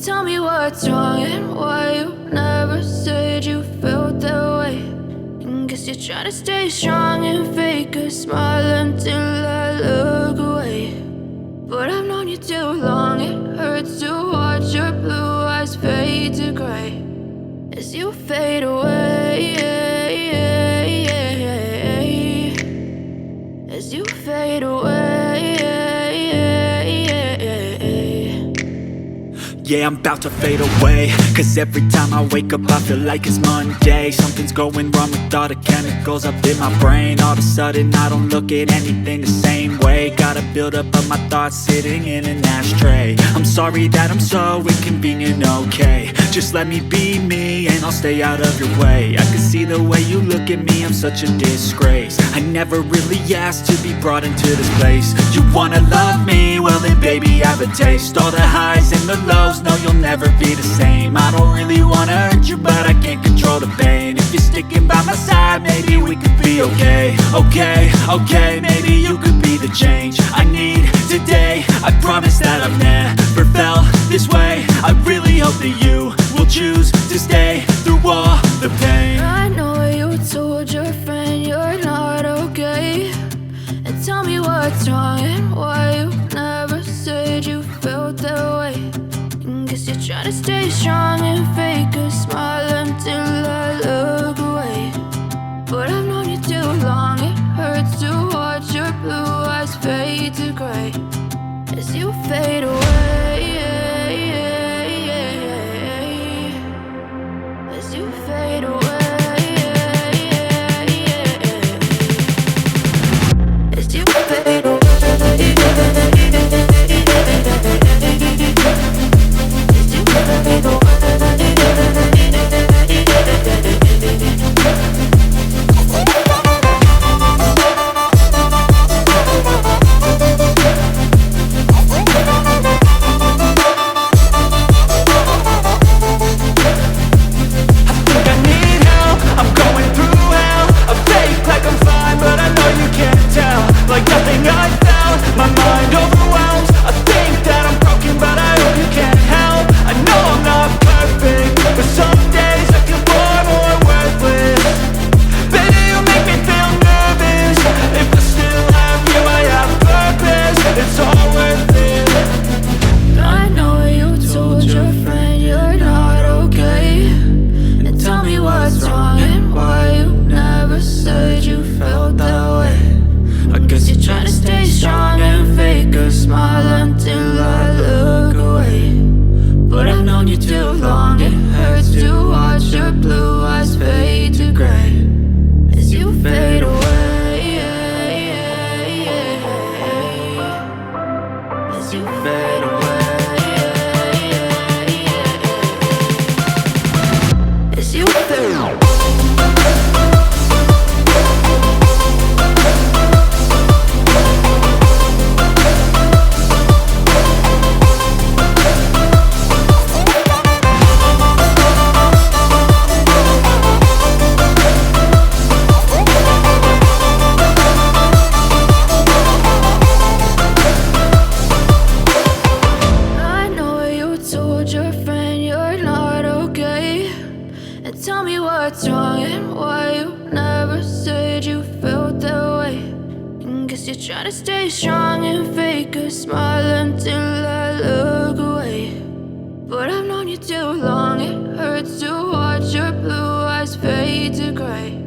Tell me what's wrong and why you never said you felt that way. And guess you're trying to stay strong and fake a smile until I look away. But I've known you too long, it hurts to watch your blue eyes fade to gray as you fade away, as you fade away. Yeah, I'm about to fade away, cause every time I wake up I feel like it's Monday. Something's going wrong with all the chemicals up in my brain. All of a sudden I don't look at anything the same way. Got a buildup of my thoughts sitting in an ashtray. I'm sorry that I'm so inconvenient, okay. Just let me be me and I'll stay out of your way. I can see the way you look at me, I'm such a disgrace. I never really asked to be brought into this place. You wanna love me? Well then baby I have a taste. All the highs and the lows, no, you'll never be the same. I don't really wanna hurt you, but I can't control the pain. If you're sticking by my side, maybe we could be okay. Okay, maybe you could be the change I need today. I promise that I've never felt this way. I really hope that you will choose to stay through all the pain. I know you told your friend you're not okay, and tell me what's wrong and why you never said you felt that way. Guess you're trying to stay strong and fake a smile until I look away. But I've known you too long, it hurts to watch your blue eyes fade to gray as you fade away, as you fade away, as you fade away. Tell me what's wrong and why you never said you felt that way. And guess you're trying to stay strong and fake a smile until I look away. But I've known you too long, it hurts to watch your blue eyes fade to gray